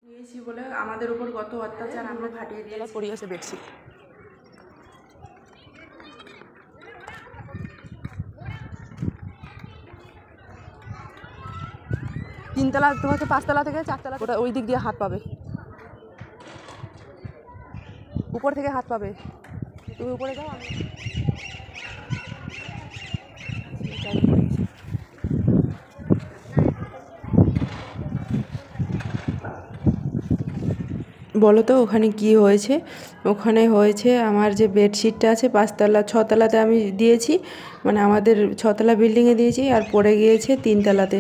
নিয়েছি বলে আমাদের উপর কত অত্যাচার আমরা ঘাটিয়ে দিয়ে পড়ে গেছে বেডশিট। তিনতলা তোমাকে পাঁচতলা থেকে চারতলা, ওটা ওই দিক দিয়ে হাত পাবে, উপর থেকে হাত পাবে। তুমি উপরে যাও, আমি বলো তো ওখানে কি হয়েছে? ওখানে হয়েছে আমার যে বেডশিটটা আছে পাঁচতলা, ছতলাতে আমি দিয়েছি, মানে আমাদের ছতলা বিল্ডিংয়ে দিয়েছি, আর পড়ে গিয়েছে তিনতলাতে।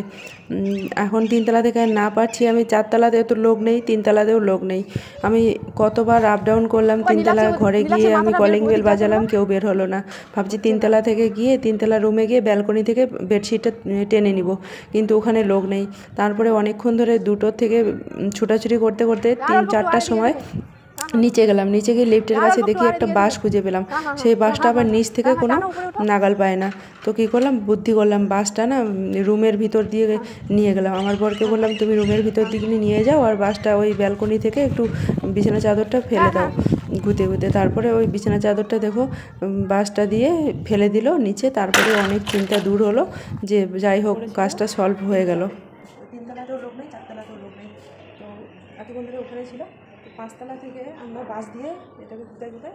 এখন তিনতলা থেকে না পারছি, আমি চারতলাতে তো লোক নেই, তিনতলাতেও লোক নেই। আমি কতবার আপ ডাউন করলাম তিনতলা, ঘরে গিয়ে আমি কলিং বেল বাজালাম, কেউ বের হলো না। ভাবছি তিনতলা থেকে গিয়ে তিনতলা রুমে গিয়ে ব্যালকনি থেকে বেডশিটটা টেনে নিব, কিন্তু ওখানে লোক নেই। তারপরে অনেকক্ষণ ধরে 2টোর থেকে ছুটাছুটি করতে করতে 3-4টার সময় নিচে গেলাম। নিচে গিয়ে লিফটের কাছে দেখি একটা বাস খুঁজে পেলাম। সেই বাসটা আবার নিচ থেকে কোনো নাগাল পায় না। তো কী করলাম, বুদ্ধি করলাম, বাসটা না রুমের ভিতর দিয়ে নিয়ে গেলাম। আমার বরকে বললাম তুমি রুমের ভিতর দিকে নিয়ে যাও, আর বাসটা ওই ব্যালকনি থেকে একটু বিছানা চাদরটা ফেলে দাও ঘুতে ঘুতে। তারপরে ওই বিছানা চাদরটা দেখো বাসটা দিয়ে ফেলে দিল নিচে। তারপরে অনেক চিন্তা দূর হলো, যে যাই হোক কাজটা সলভ হয়ে গেল। তিনতলাতেও লোক নেই, চারতলাতেও লোক নেই। তো এতক্ষণ ধরে ওখানে ছিল। পাঁচতলা থেকে আমরা বাস দিয়ে এটাকে ঘুরতে ঘুরতে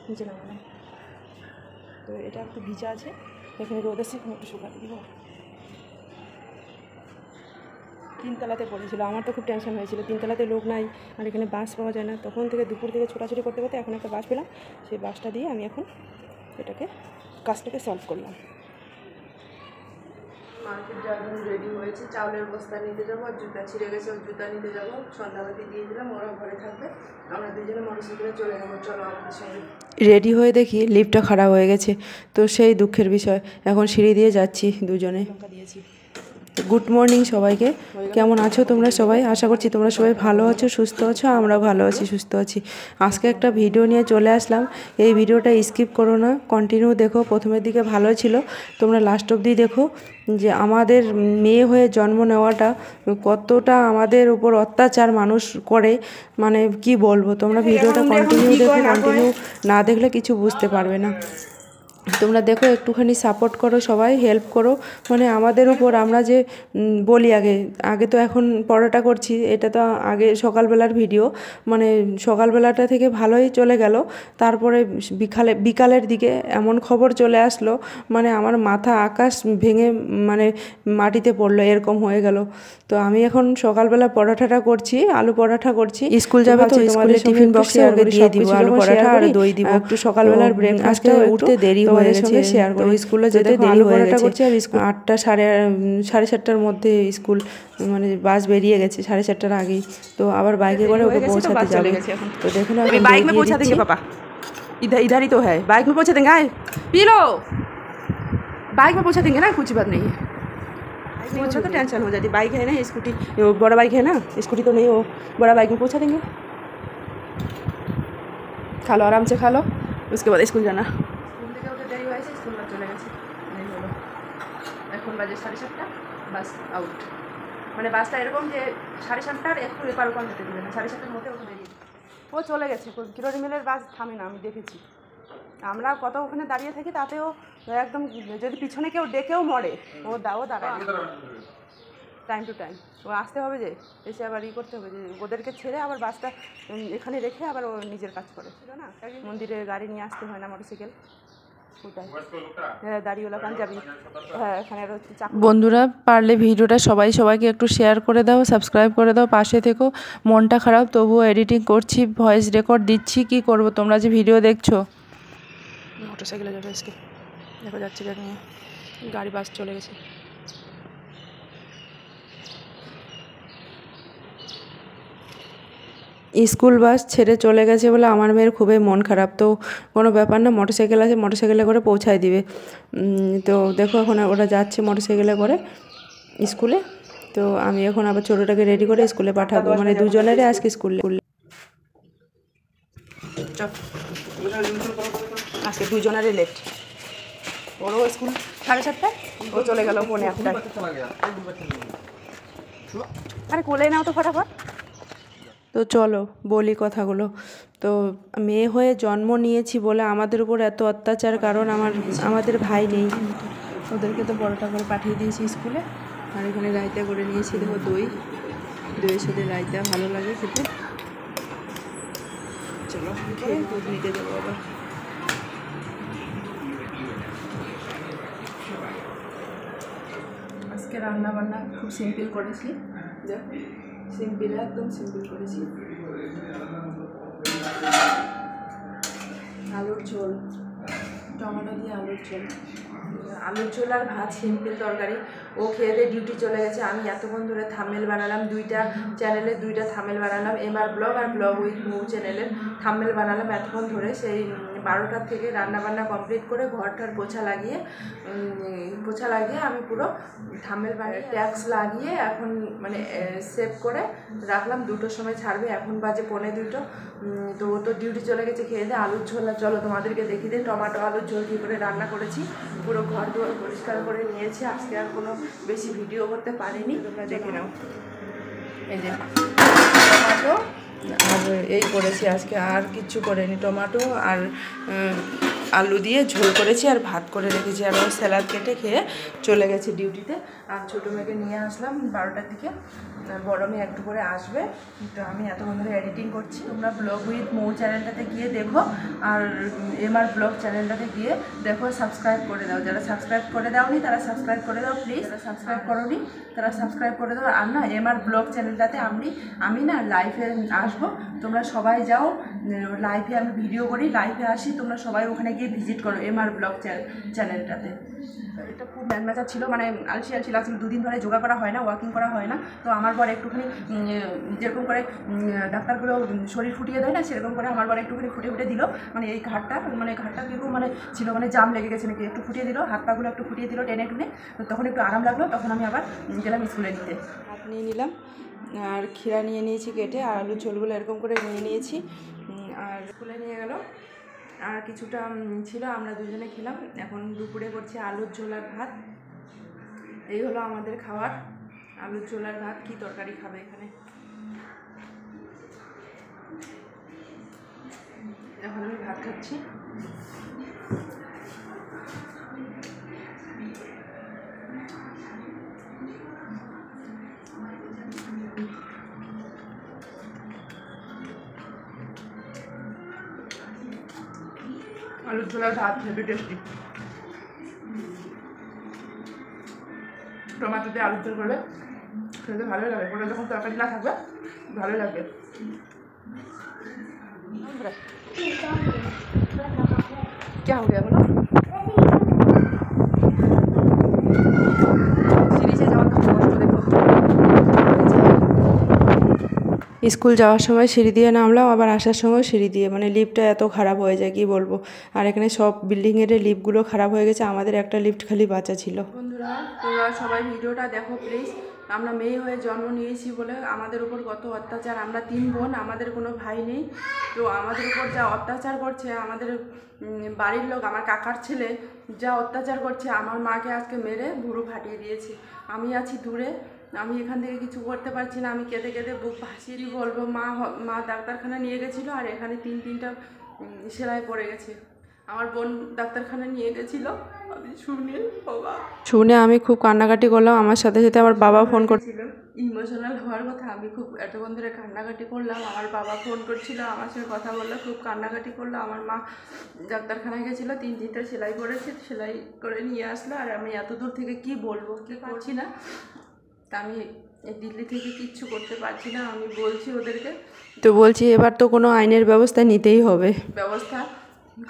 নিচে নামালাম। তো এটা একটু ভিজা আছে, এখানে রোদ এসে এখানে একটু শুকাতে দিব। তিনতলাতে পড়েছিল, আমার তো খুব টেনশন হয়েছিল, তিনতলাতে লোক নাই আর এখানে বাস পাওয়া যায় না। তখন থেকে দুপুর থেকে ছোটাছুটি করতে করতে এখন একটা বাস পেলাম। সেই বাসটা দিয়ে আমি এখন কাজটাকে সলভ করলাম। মার্কেট যাওয়ার জন্য রেডি হয়েছে, চাউলের বস্তা নিতে যাবো, আর জুতা ছিঁড়ে গেছে, ওই জুতা নিতে যাবো। সন্ধ্যাবাতি দিয়ে দিলাম, ওরা ঘরে থাকবে, আমরা দুজনে মোটরসাইকেলে চলে যাবো। চলো আমাদের সঙ্গে। রেডি হয়ে দেখি লিফটটা খারাপ হয়ে গেছে, তো সেই দুঃখের বিষয়। এখন সিঁড়ি দিয়ে যাচ্ছি দুজনে। গুড মর্নিং সবাইকে, কেমন আছো তোমরা সবাই? আশা করছি তোমরা সবাই ভালো আছো, সুস্থ আছো। আমরাও ভালো আছি, সুস্থ আছি। আজকে একটা ভিডিও নিয়ে চলে আসলাম। এই ভিডিওটা স্কিপ করো না, কন্টিনিউ দেখো। প্রথমের দিকে ভালো ছিল, তোমরা লাস্ট অবধি দেখো, যে আমাদের মেয়ে হয়ে জন্ম নেওয়াটা কতটা আমাদের উপর অত্যাচার মানুষ করে, মানে কি বলবো। তোমরা ভিডিওটা কন্টিনিউ দেখো, কন্টিনিউ না দেখলে কিছু বুঝতে পারবে না। তোমরা দেখো, একটুখানি সাপোর্ট করো, সবাই হেল্প করো। মানে আমাদের উপর আমরা যে বলি, আগে তো এখন পড়াটা করছি, এটা তো আগে সকালবেলার ভিডিও, মানে সকালবেলাটা থেকে ভালোই চলে গেল। তারপরে বিকালের দিকে এমন খবর চলে আসলো, মানে আমার মাথা আকাশ ভেঙে মানে মাটিতে পড়লো, এরকম হয়ে গেল। তো আমি এখন সকালবেলা পরোটাটা করছি, আলু পরোটা করছি। স্কুল যাবে তো, স্কুলে টিফিন বক্সে ওকে দিয়ে দিব আলু পরোটা আর দই দিব। একটু সকালবেলার ব্রেকফাস্টে উঠতে দেরি হয়ে গেছে, শেয়ার করে স্কুলে যেতে দেরি হয়ে গেছে। আর স্কুল 8টা সাড়ে 7:30টার মধ্যে স্কুল, মানে বাস বেরিয়ে গেছে 7:30টার আগেই। তো আবার বাইকে করে ওকে পৌঁছাতে যাবে। তো দেখুন আমি বাইক में पहुंचा देंगे पापा, इधर ही तो है, बाइक में पहुंचा देंगे। आए पी लो, बाइक में पहुंचा देंगे ना, कुछ बात नहीं है। मुझे तो टेंशन हो जाती, बाइक है ना, स्कूटी, वो बड़ा बाइक है ना, स्कूटी तो नहीं, वो बड़ा बाइक में पहुंचा देंगे। खा लो, आराम से खा लो, उसके बाद स्कूल जाना। এখন বাজে 7:30, বাস আউট। মানে বাসটা এরকম যে 7:30টার একটু এপার ওপার হতে দেবে না, 7:30টার মধ্যে ওখানে বেরিয়ে ও চলে গেছে। কিরোড়ি মিলের বাস থামে না, আমি দেখেছি। আমরা কত ওখানে দাঁড়িয়ে থাকি, তাতেও একদম যদি পিছনে কেউ ডেকেও মরে, ও দাঁড়ায় টাইম টু টাইম। ও আসতে হবে, যে এসে আবার করতে হবে, যে ওদেরকে ছেড়ে আবার বাসটা এখানে রেখে আবার ও নিজের কাজ করে। ছিল না, মন্দিরে গাড়ি নিয়ে আসতে হয় না, মোটরসাইকেল। বন্ধুরা, পারলে ভিডিওটা সবাইকে একটু শেয়ার করে দাও, সাবস্ক্রাইব করে দাও, পাশে থেকো। মনটা খারাপ, তবুও এডিটিং করছি, ভয়েস রেকর্ড দিচ্ছি, কি করব। তোমরা যে ভিডিও দেখছো, মোটরসাইকেলে যাবে আজকে, দেখো যাচ্ছে ব্যাগ নিয়ে, গাড়ি বাস চলে গেছে। স্কুল বাস ছেড়ে চলে গেছে বলে আমার মেয়ের খুবই মন খারাপ। তো কোনো ব্যাপার না, মোটরসাইকেল আছে, মোটরসাইকেলে করে পৌঁছায় দিবে। তো দেখো এখন ওরা যাচ্ছে মোটরসাইকেলে করে স্কুলে। তো আমি এখন আবার ছোটোটাকে রেডি করে স্কুলে পাঠাবো, মানে দুজনেরই আজকে স্কুলে। আজকে দুজনেরই লেট। ওরও স্কুল 7:30টায়, ও চলে গেল 8:45। আরে কোলে নাও তো ফটাফট। তো চলো বলি কথাগুলো। তো মেয়ে হয়ে জন্ম নিয়েছি বলে আমাদের উপর এত অত্যাচার, কারণ আমাদের ভাই নেই। ওদেরকে তো বড়টা করে পাঠিয়ে দিয়েছি স্কুলে। আর এখানে রায়তা করে নিয়েছি, দেখো দইয়ের সাথে রায়তা ভালো লাগে খেতে। চলো খেয়ে দুধ নিতে যাবো আবার। আজকে রান্না বান্না খুব সিম্পল করেছি, দেখো সিম্পল, একদম সিম্পল করেছি। আলুর ঝোল, টমেটো দিয়ে আলুর ঝোল, আলুর ঝোল আর ভাত, সিম্পল তরকারি। ও খেয়ে দিয়ে ডিউটি চলে গেছে। আমি এতক্ষণ ধরে থাম্বনেল বানালাম, দুইটা চ্যানেলে দুইটা থাম্বনেল বানালাম, এমআর ব্লগ আর ব্লগ উইথ মৌ চ্যানেলের থাম্বনেল বানালাম এতক্ষণ ধরে। সেই 12টার থেকে রান্নাবান্না কমপ্লিট করে ঘরটার পোছা লাগিয়ে আমি পুরো থাম্বনেল বানিয়ে ট্যাক্স লাগিয়ে এখন মানে সেভ করে রাখলাম। 2টোর সময় ছাড়বে, এখন বাজে 1:45। তো ও তো ডিউটি চলে গেছে। খেয়ে দিয়ে আলুর ঝোল, চলো তোমাদেরকে দেখিয়ে দিই টমেটো আলুর ঝোল কী করে রান্না করেছি। পুরো ঘর দুয়ার পরিষ্কার করে নিয়েছি। আজকে আর কোনো বেশি ভিডিও করতে পারিনি, তোমরা দেখে নাও। এই যে টমেটো আর এই করেছি আজকে, আর কিচ্ছু করিনি। টমেটো আর আলু দিয়ে ঝোল করেছি আর ভাত করে রেখেছি। আর ও স্যালাড কেটে খেয়ে চলে গেছে ডিউটিতে। আর ছোটো মেয়েকে নিয়ে আসলাম 12টার দিকে, বড় মেয়ে একটু করে আসবে। তো আমি এতক্ষণ ধরে এডিটিং করছি। তোমরা ব্লগ উইথ মৌ চ্যানেলটাতে গিয়ে দেখো, আর এমআর ব্লগ চ্যানেলটাতে গিয়ে দেখো, সাবস্ক্রাইব করে দাও। যারা সাবস্ক্রাইব করে দাওনি তারা সাবস্ক্রাইব করে দাও প্লিজ। যারা সাবস্ক্রাইব করোনি তারা সাবস্ক্রাইব করে দাও। আর না, এমআর ব্লগ চ্যানেলটাতে আমি না লাইভে আসবো, তোমরা সবাই যাও লাইভে। আমি ভিডিও করি, লাইভে আসি, তোমরা সবাই ওখানে গিয়ে ভিজিট করো এমআর ব্লগ চ্যানেলটাতে। এটা খুব ম্যাচা ছিল, মানে আলসি লাগছিল। 2 দিন ধরে যোগা করা হয় না, ওয়াকিং করা হয় না। তো আমার বর একটুখানি যেরকম করে ডাক্তারগুলো শরীর ফুটিয়ে দেয় না, সেরকম করে আমার বর একটুখানি ফুটে দিল। মানে এই ঘাটটা কীরকম মানে ছিল, মানে জাম লেগে গেছে নাকি, একটু ফুটিয়ে দিল, হাত পাগুলো একটু ফুটিয়ে দিল টেনে টুনে। তখন একটু আরাম লাগলো। তখন আমি আবার গেলাম স্কুলে নিতে। ভাত নিয়ে নিলাম, আর ক্ষীরা নিয়ে নিয়েছি কেটে, আর আলুর ঝোলগুলো এরকম করে নিয়ে নিয়েছি। আর স্কুলে নিয়ে গেল। আর কিছুটা ছিল, আমরা দুজনে খেলাম। এখন দুপুরে করছি আলুর ঝোল আর ভাত। এই হলো আমাদের খাবার, আলুর ঝোল আর ভাত। কী তরকারি খাবে এখানে? এখন আমি ভাত খাচ্ছি। আলুর ঝোল আর ভাত হেভি টেস্টি। টমেটো দিয়ে আলুর ঝোল করলে খেতে ভালোই লাগে। ওটা যখন তরকারি না থাকবে ভালোই লাগবে। क्या हो गया बोलो? सीढ़ी से जाओ तो कष्ट देखो। স্কুল যাওয়ার সময় সিঁড়ি দিয়ে নামলাম, আবার আসার সময় সিঁড়ি দিয়ে, মানে লিফটটা এত খারাপ হয়ে যায় কি বলবো। আর এখানে সব বিল্ডিংয়ের লিফটগুলো খারাপ হয়ে গেছে, আমাদের একটা লিফট খালি বাঁচা ছিল। বন্ধুরা, তোমরা সবাই ভিডিওটা দেখো প্লিজ। আমরা মেয়ে হয়ে জন্ম নিয়েছি বলে আমাদের উপর কত অত্যাচার। আমরা 3 বোন, আমাদের কোনো ভাই নেই। তো আমাদের উপর যা অত্যাচার করছে আমাদের বাড়ির লোক, আমার কাকার ছেলে যা অত্যাচার করছে, আমার মাকে আজকে মেরে ভুরু ফাটিয়ে দিয়েছে। আমি আছি দূরে, আমি এখান থেকে কিছু করতে পারছি না। আমি কেঁদে কেঁদে বুক ভাসিয়ে বলবো। মা ডাক্তারখানা নিয়ে গেছিলো, আর এখানে 3টা সেলাই পড়ে গেছে। আমার বোন ডাক্তারখানা নিয়ে গেছিলো, আমি শুনে আমি খুব কান্নাকাটি করলাম। আমার সাথে সাথে আমার বাবা ফোন করছিল। ইমোশনাল হওয়ার কথা, আমি খুব এতক্ষণ ধরে কান্নাকাটি করলাম। আমার বাবা ফোন করছিল, আমার সঙ্গে কথা বললো, খুব কান্নাকাটি করলো। আমার মা ডাক্তারখানায় গেছিলো, 3টা সেলাই করেছে, সেলাই করে নিয়ে আসলো। আর আমি এত দূর থেকে কি বলবো, কি পারছি না। তা আমি দিল্লি থেকে কিচ্ছু করতে পারছি না। আমি বলছি ওদেরকে, তো বলছি এবার তো কোনো আইনের ব্যবস্থা নিতেই হবে, ব্যবস্থা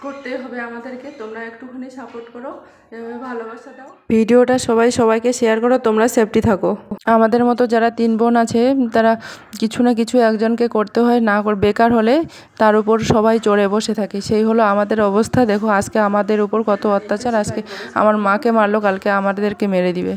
করতে হবে আমাদেরকে। তোমরা একটুখানি সাপোর্ট করো, এভাবে ভালোবাসা দাও। ভিডিওটা সবাইকে শেয়ার করো। তোমরা সেফটি থাকো। আমাদের মতো যারা 3 বোন আছে, তারা কিছু না কিছু একজনকে করতে হয়, না বেকার হলে তার উপর সবাই চড়ে বসে থাকে। সেই হলো আমাদের অবস্থা। দেখো আজকে আমাদের উপর কত অত্যাচার। আজকে আমার মাকে মারলো, কালকে আমাদেরকে মেরে দিবে।